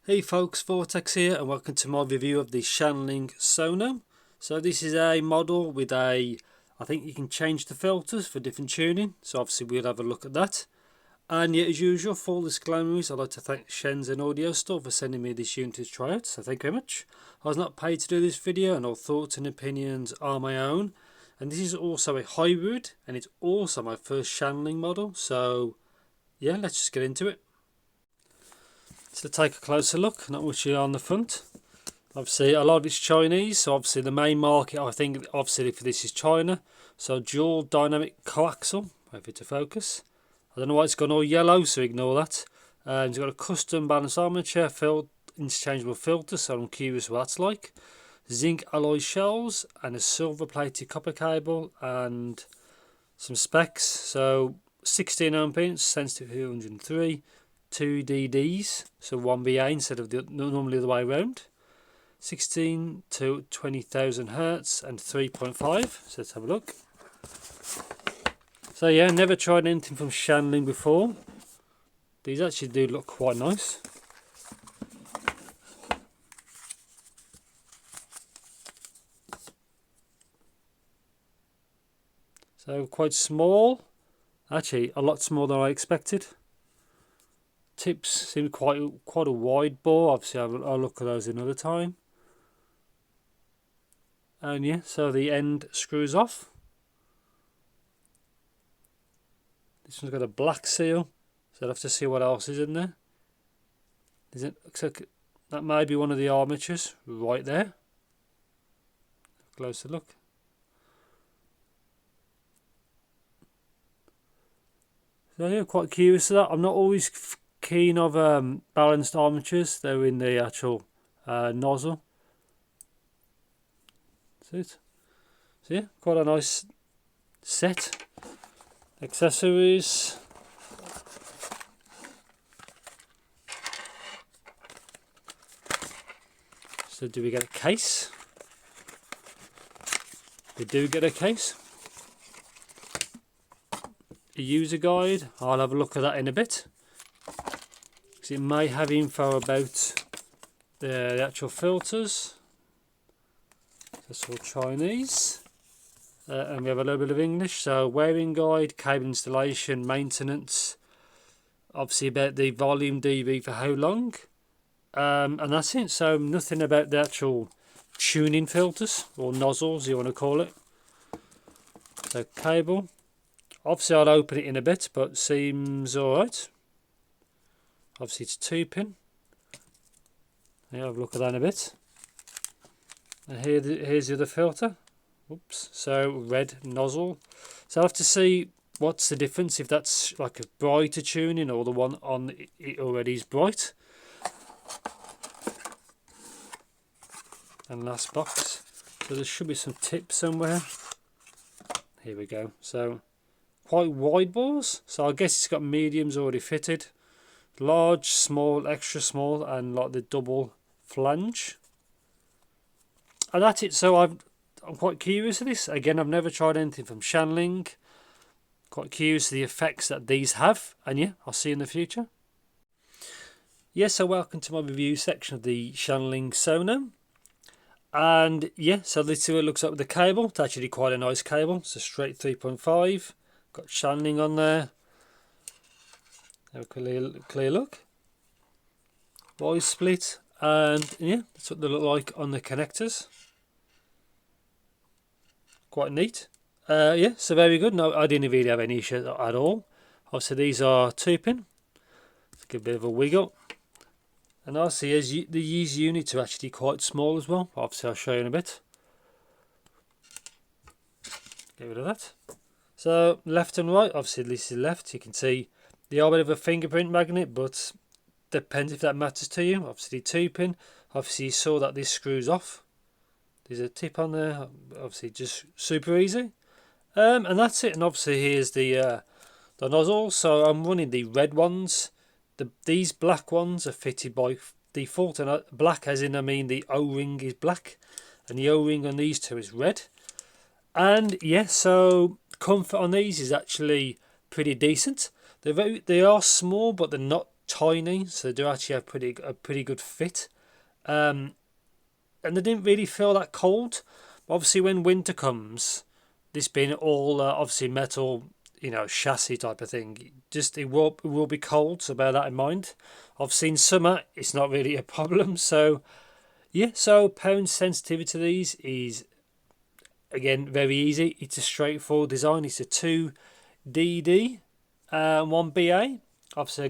Hey folks, Vortex here and welcome to my review of the Shanling Sono. So this is a model with I think you can change the filters for different tuning, so obviously we'll have a look at that. And yet as usual, full disclaimers, I'd like to thank Shenzhen Audio Store for sending me this unit to try out, so thank you very much. I was not paid to do this video and all thoughts and opinions are my own. And this is also a hybrid and it's also my first Shanling model, so yeah, let's just get into it. So take a closer look, not much here on the front. Obviously a lot of it's Chinese, so obviously the main market I think obviously for this is China. So dual dynamic coaxial, wait for it to focus. I don't know why it's gone all yellow, so ignore that. It's got a custom balance armature, interchangeable filter, so I'm curious what that's like. Zinc alloy shells and a silver plated copper cable and some specs. So 16 ohm pins, sensitivity 103. 2 DDs, so 1VA instead of normally the way around. 16 to 20,000 hertz and 3.5. So let's have a look. So yeah, never tried anything from Shanling before. These actually do look quite nice. So quite small, actually a lot smaller than I expected. Tips seem quite a wide bore. Obviously I'll look at those another time. And yeah, so the end screws off. This one's got a black seal, so I'll have to see what else is in there. Looks like that may be one of the armatures right there. Closer look. So yeah, quite curious of that. I'm not always keen of balanced armatures. They're in the actual nozzle. That's it. So yeah, quite a nice set. Accessories. So do we get a case? We do get a case. A user guide. I'll have a look at that in a bit. It may have info about the actual filters. That's all Chinese. And we have a little bit of English. So wearing guide, cable installation, maintenance. Obviously about the volume dB for how long. And that's it. So nothing about the actual tuning filters or nozzles you want to call it. So cable. Obviously I'll open it in a bit, but seems alright. Obviously it's 2-pin. Yeah, I'll have a look at that in a bit. And here's the other filter. Oops. So red nozzle. So I'll have to see what's the difference, if that's like a brighter tuning or the one on it already is bright. And last box. So there should be some tips somewhere. Here we go. So quite wide bores. So I guess it's got mediums already fitted. Large, small, extra small, and like the double flange. And that's it. So I'm quite curious of this. Again, I've never tried anything from Shanling. Quite curious of the effects that these have. And yeah, I'll see you in the future. Yes, so welcome to my review section of the Shanling Sono. And yeah, so this is what it looks like with the cable. It's actually quite a nice cable. It's a straight 3.5. Got Shanling on there. Have a clear look. Wide split, and yeah, that's what they look like on the connectors. Quite neat. Yeah, so very good. No, I didn't really have any issues at all. Obviously these are 2-pin. Let's give a bit of a wiggle. And I see as these units are actually quite small as well. Obviously I'll show you in a bit. Get rid of that. So left and right, obviously this is left. You can see they are a bit of a fingerprint magnet, but depends if that matters to you. Obviously 2-pin. Obviously you saw that this screws off. There's a tip on there. Obviously just super easy. And that's it. And obviously here's the nozzle. So I'm running the red ones. These black ones are fitted by default, and black as in I mean the O-ring is black, and the O-ring on these two is red. And yeah, so comfort on these is actually pretty decent. They are small, but they're not tiny, so they do actually have a pretty good fit. And they didn't really feel that cold. Obviously, when winter comes, this being all obviously metal, chassis type of thing, just it will be cold. So bear that in mind. Obviously, in summer, it's not really a problem. So yeah, so pound sensitivity to these is again very easy. It's a straightforward design. It's a 2DD, 1BA. Obviously,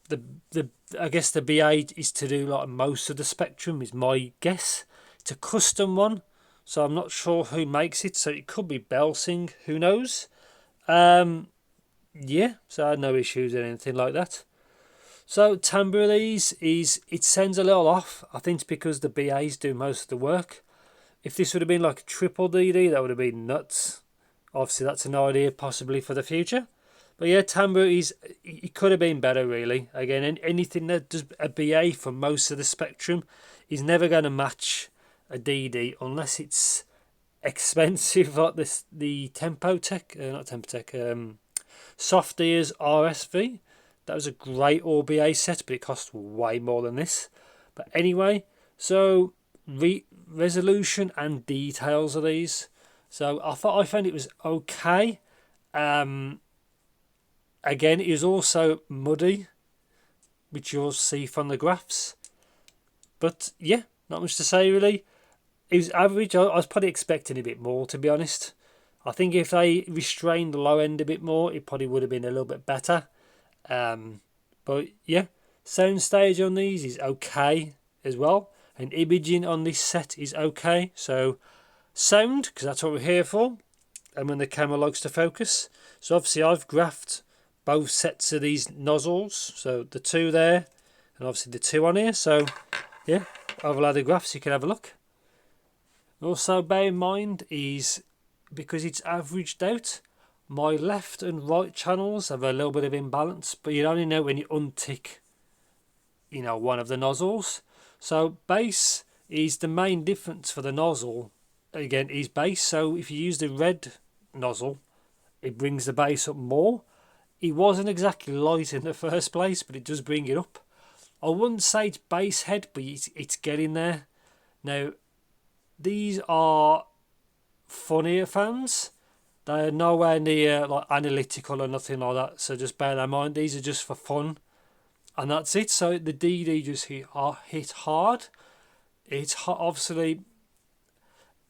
the I guess the BA is to do like most of the spectrum is my guess. It's a custom one, so I'm not sure who makes it. So it could be Belsing, who knows? Yeah, so I had no issues or anything like that. So timbre of these is it sends a little off. I think it's because the BAs do most of the work. If this would have been like a triple DD, that would have been nuts. Obviously, that's an idea possibly for the future. But yeah, timbre it could have been better really. Again, anything that does a BA for most of the spectrum is never going to match a DD unless it's expensive like this. The Tempotech, not Tempotech, Soft Ears RSV. That was a great all BA set, but it cost way more than this. But anyway, so resolution and details of these. So I found it was okay. Again, it is also muddy, which you'll see from the graphs. But yeah, not much to say really. It was average. I was probably expecting a bit more, to be honest. I think if they restrained the low end a bit more, it probably would have been a little bit better. But yeah, sound stage on these is okay as well. And imaging on this set is okay. So sound, because that's what we're here for. And when the camera likes to focus. So obviously I've graphed both sets of these nozzles. So the two there and obviously the two on here. So yeah, I've allowed the graphs, you can have a look. Also bear in mind is because it's averaged out, my left and right channels have a little bit of imbalance, but you only know when you untick one of the nozzles. So base is the main difference for the nozzle. Again, is base. So if you use the red nozzle, it brings the base up more. It wasn't exactly light in the first place, but it does bring it up. I wouldn't say it's base head, but it's getting there. Now, these are funnier fans. They're nowhere near like analytical or nothing like that. So just bear that in mind. These are just for fun, and that's it. So the DD just hit hard. It's obviously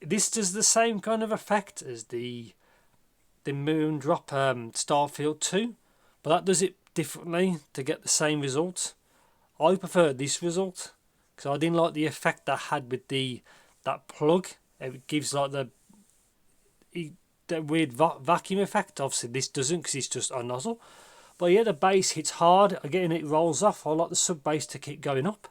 this does the same kind of effect as the Moon Drop Starfield 2, but that does it differently to get the same result. I prefer this result because I didn't like the effect that had with that plug. It gives like the weird vacuum effect. Obviously this doesn't because it's just a nozzle. But yeah, the bass hits hard. Again, it rolls off. I like the sub bass to keep going up,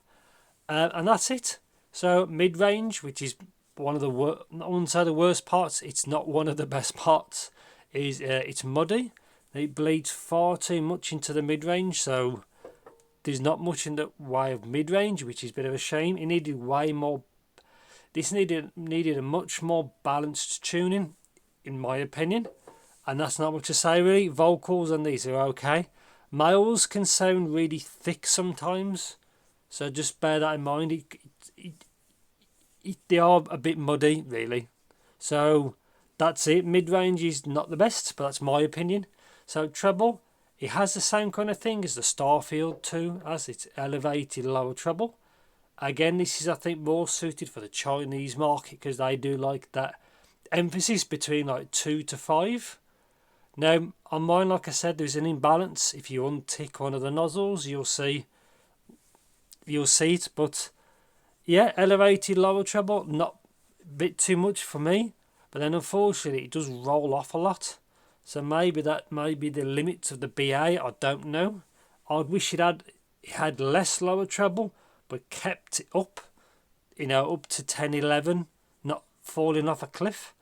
and that's it. So mid range, which is one of the not one of the worst parts. It's not one of the best parts. Is it's muddy. It bleeds far too much into the mid range. So there's not much in the way of mid range, which is a bit of a shame. It needed way more. This needed a much more balanced tuning, in my opinion. And that's not much to say really. Vocals on these are okay. Males can sound really thick sometimes, so just bear that in mind. They are a bit muddy really. So that's it. Mid-range is not the best, but that's my opinion. So treble, it has the same kind of thing as the Starfield 2, as it's elevated lower treble. Again, this is I think more suited for the Chinese market because they do like that emphasis between like 2 to 5. Now on mine, like I said, there's an imbalance. If you untick one of the nozzles, you'll see it. But yeah, elevated lower treble, not a bit too much for me. But then unfortunately, it does roll off a lot. So maybe that may be the limits of the BA. I don't know. I'd wish it had less lower treble, but kept it up, up to 10, 11, not falling off a cliff.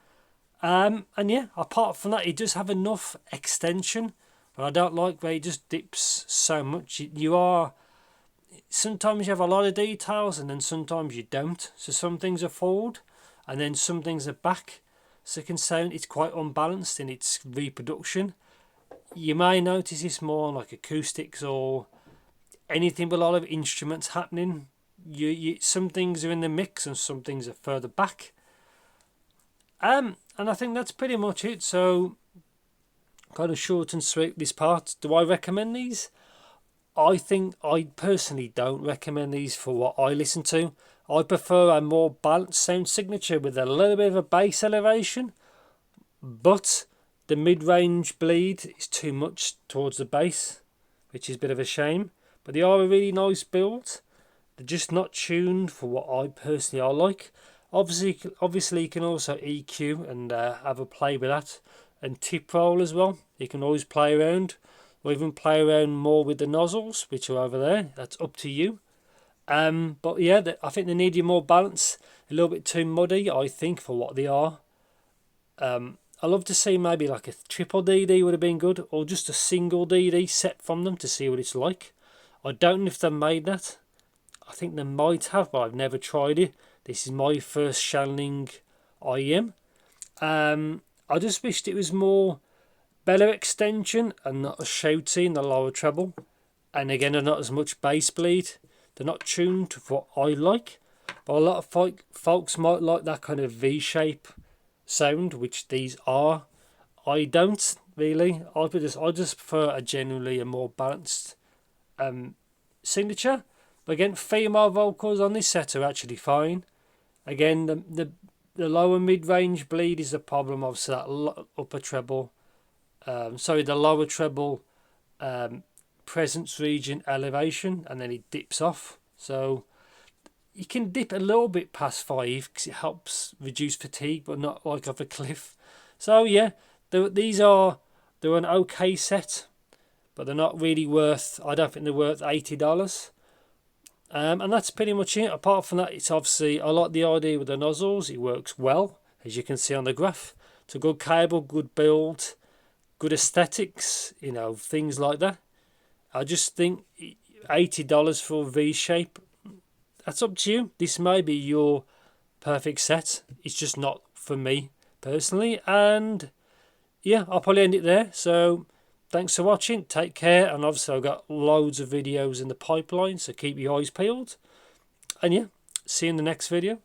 And yeah, apart from that, it does have enough extension, but I don't like where it just dips so much. Sometimes you have a lot of details and then sometimes you don't. So some things are forward and then some things are back. So it can sound it's quite unbalanced in its reproduction. You may notice this more on like acoustics or anything with a lot of instruments happening. Some things are in the mix and some things are further back. And I think that's pretty much it. So kind of short and sweet this part. Do I recommend these? I think I personally don't recommend these for what I listen to. I prefer a more balanced sound signature with a little bit of a bass elevation, but the mid-range bleed is too much towards the bass, which is a bit of a shame. But they are a really nice build. They're just not tuned for what I personally like. Obviously, you can also EQ and have a play with that, and tip roll as well. You can always play around, or even play around more with the nozzles, which are over there. That's up to you. But yeah, I think they need you more balance. A little bit too muddy, I think, for what they are. I love to see maybe like a triple DD would have been good, or just a single DD set from them to see what it's like. I don't know if they made that. I think they might have, but I've never tried it. This is my first Shanling IM. I just wished it was more bellow extension and not as shouty in the lower treble. And again, they're not as much bass bleed. They're not tuned to what I like. But a lot of folks might like that kind of V-shape sound, which these are. I don't really. I just prefer a more balanced signature. But again, female vocals on this set are actually fine. Again, the lower mid-range bleed is the problem. Obviously, that upper treble, the lower treble presence region elevation, and then it dips off. So you can dip a little bit past 5 because it helps reduce fatigue, but not like off a cliff. So yeah, they're an okay set, but they're not really worth. I don't think they're worth $80. And that's pretty much it. Apart from that, it's obviously, I like the idea with the nozzles. It works well, as you can see on the graph. It's a good cable, good build, good aesthetics, things like that. I just think $80 for a V-shape, that's up to you. This may be your perfect set. It's just not for me personally. And yeah, I'll probably end it there. So thanks for watching. Take care. And obviously I've got loads of videos in the pipeline, so keep your eyes peeled. And yeah, see you in the next video.